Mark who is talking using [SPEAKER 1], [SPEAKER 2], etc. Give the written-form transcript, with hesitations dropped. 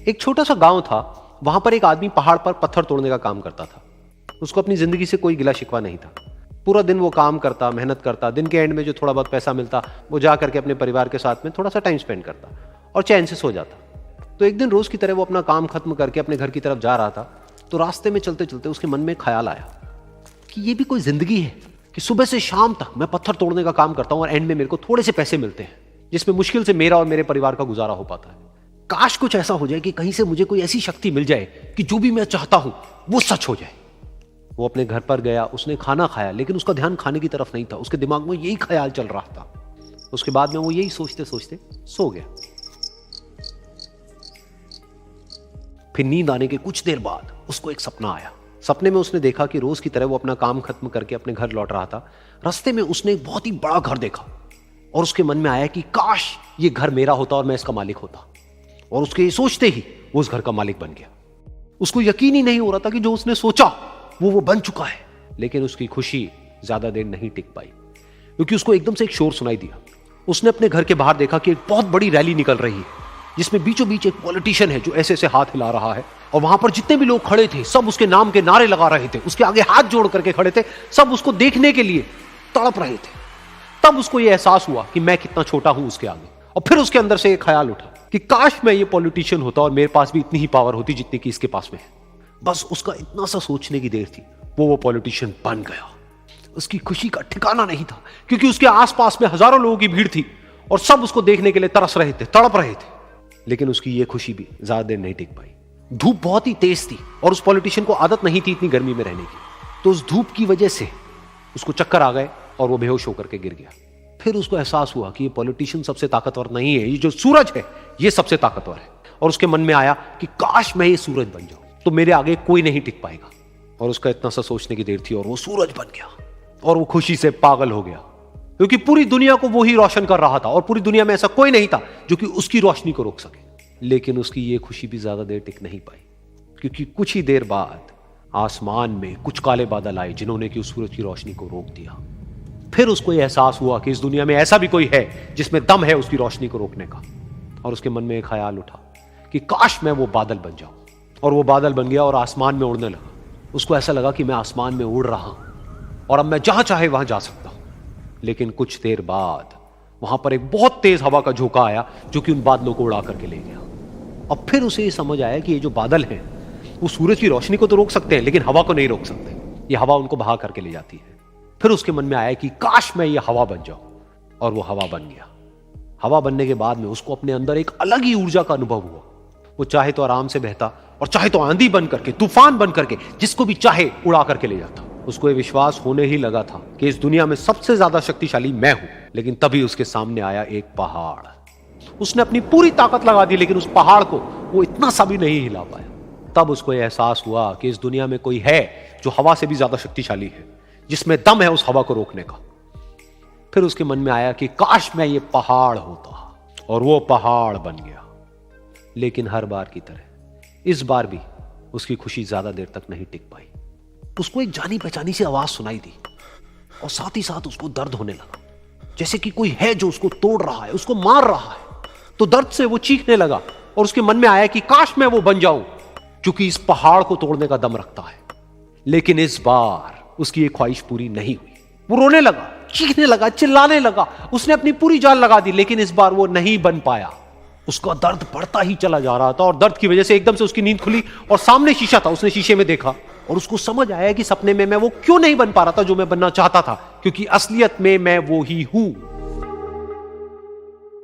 [SPEAKER 1] एक छोटा सा गांव था, वहां पर एक आदमी पहाड़ पर पत्थर तोड़ने का काम करता था। उसको अपनी जिंदगी से कोई गिला शिकवा नहीं था। पूरा दिन वो काम करता, मेहनत करता, दिन के एंड में जो थोड़ा बहुत पैसा मिलता वो जा करके अपने परिवार के साथ में थोड़ा सा टाइम स्पेंड करता और चैन से सो जाता। तो एक दिन रोज की तरह वो अपना काम खत्म करके अपने घर की तरफ जा रहा था, तो रास्ते में चलते चलते उसके मन में ख्याल आया कि ये भी कोई जिंदगी है कि सुबह से शाम तक मैं पत्थर तोड़ने का काम करता हूं और एंड में मेरे को थोड़े से पैसे मिलते हैं, जिसमें मुश्किल से मेरा और मेरे परिवार का गुजारा हो पाता है। काश कुछ ऐसा हो जाए कि कहीं से मुझे कोई ऐसी शक्ति मिल जाए कि जो भी मैं चाहता हूं वो सच हो जाए। वो अपने घर पर गया, उसने खाना खाया, लेकिन उसका ध्यान खाने की तरफ नहीं था। उसके दिमाग में यही ख्याल चल रहा था। उसके बाद में वो यही सोचते सोचते सो गया। फिर नींद आने के कुछ देर बाद उसको एक सपना आया। सपने में उसने देखा कि रोज की तरह वो अपना काम खत्म करके अपने घर लौट रहा था। रास्ते में उसने एक बहुत ही बड़ा घर देखा और उसके मन में आया कि काश ये घर मेरा होता और मैं इसका मालिक होता। और उसके सोचते ही वो उस घर का मालिक बन गया। उसको यकीन ही नहीं हो रहा था कि जो उसने सोचा वो बन चुका है। लेकिन उसकी खुशी ज्यादा देर नहीं टिक पाई, क्योंकि उसको एकदम से एक शोर सुनाई दिया। उसने अपने घर के बाहर देखा कि एक बहुत बड़ी रैली निकल रही है, जिसमें बीचों बीच एक पॉलिटिशियन है जो ऐसे ऐसे हाथ हिला रहा है। और वहां पर जितने भी लोग खड़े थे सब उसके नाम के नारे लगा रहे थे, उसके आगे हाथ जोड़ करके खड़े थे, सब उसको देखने के लिए तड़प रहे थे। तब उसको यह एहसास हुआ कि मैं कितना छोटा हूं उसके आगे। और फिर उसके अंदर से एक ख्याल उठा कि काश मैं ये पॉलिटिशियन होता और मेरे पास भी इतनी ही पावर होती जितनी कि इसके पास में है। बस उसका इतना सा सोचने की देर थी, वो पॉलिटिशियन बन गया। उसकी खुशी का ठिकाना नहीं था, क्योंकि उसके आसपास में हजारों लोगों की भीड़ थी और सब उसको देखने के लिए तरस रहे थे, तड़प रहे थे। लेकिन उसकी ये खुशी भी ज्यादा देर नहीं टिक पाई। धूप बहुत ही तेज थी और उस पॉलिटिशियन को आदत नहीं थी इतनी गर्मी में रहने की। तो उस धूप की वजह से उसको चक्कर आ गए और वो बेहोश होकर के गिर गया। फिर उसको एहसास हुआ कि ये पॉलिटिशियन सबसे ताकतवर नहीं है, ये जो सूरज है ये सबसे ताकतवर है। और उसके मन में आया कि काश मैं ये सूरज बन जाऊं तो मेरे आगे कोई नहीं टिक पाएगा। और उसका इतना सा सोचने की देर थी और वो सूरज बन गया। और वो खुशी से पागल हो गया, क्योंकि पूरी दुनिया को वो ही रोशन कर रहा था और पूरी दुनिया में ऐसा कोई नहीं था जो कि उसकी रोशनी को रोक सके। लेकिन उसकी ये खुशी भी ज्यादा देर टिक नहीं पाई, क्योंकि कुछ ही देर बाद आसमान में कुछ काले बादल आए जिन्होंने कि उस सूरज की रोशनी को रोक दिया। फिर उसको यह एहसास हुआ कि इस दुनिया में ऐसा भी कोई है जिसमें दम है उसकी रोशनी को रोकने का। और उसके मन में एक ख्याल उठा कि काश मैं वो बादल बन जाऊं। और वो बादल बन गया और आसमान में उड़ने लगा। उसको ऐसा लगा कि मैं आसमान में उड़ रहा हूं और अब मैं जहां चाहे वहां जा सकता हूं। लेकिन कुछ देर बाद वहां पर एक बहुत तेज हवा का झोंका आया जो कि उन बादलों को उड़ा करके ले गया। अब फिर उसे ये समझ आया कि ये जो बादल हैं वो सूरज की रोशनी को तो रोक सकते हैं, लेकिन हवा को नहीं रोक सकते। ये हवा उनको बहा करके ले जाती है। फिर उसके मन में आया कि काश मैं ये हवा बन जाऊं। और वो हवा बन गया। हवा बनने के बाद में उसको अपने अंदर एक अलग ही ऊर्जा का अनुभव हुआ। वो चाहे तो आराम से बहता और चाहे तो आंधी बन करके, तूफान बन करके, जिसको भी चाहे उड़ा करके ले जाता। उसको ये विश्वास होने ही लगा था कि इस दुनिया में सबसे ज्यादा शक्तिशाली मैं हूं। लेकिन तभी उसके सामने आया एक पहाड़। उसने अपनी पूरी ताकत लगा दी, लेकिन उस पहाड़ को वो इतना सा भी नहीं हिला पाया। तब उसको यह एहसास हुआ कि इस दुनिया में कोई है जो हवा से भी ज्यादा शक्तिशाली है, जिसमें दम है उस हवा को रोकने का। फिर उसके मन में आया कि काश मैं ये पहाड़ होता। और वो पहाड़ बन गया। लेकिन हर बार की तरह इस बार भी उसकी खुशी ज्यादा देर तक नहीं टिक पाई। उसको एक जानी पहचानी सी आवाज सुनाई दी और साथ ही साथ उसको दर्द होने लगा, जैसे कि कोई है जो उसको तोड़ रहा है, उसको मार रहा है। तो दर्द से वो चीखने लगा और उसके मन में आया कि काश मैं वो बन जाऊं क्योंकि इस पहाड़ को तोड़ने का दम रखता है। लेकिन इस बार उसकी एक ख्वाहिश पूरी नहीं हुई। वो रोने लगा, चीखने लगा, चिल्लाने लगा। उसने अपनी पूरी जान लगा दी, लेकिन इस बार वो नहीं बन पाया। उसका दर्द बढ़ता ही चला जा रहा था और दर्द की वजह से एकदम से उसकी नींद खुली और सामने शीशा था। उसने शीशे में देखा और उसको समझ आया कि सपने में मैं वो क्यों नहीं बन पा रहा था जो मैं बनना चाहता था, क्योंकि असलियत में मैं वो ही हूं।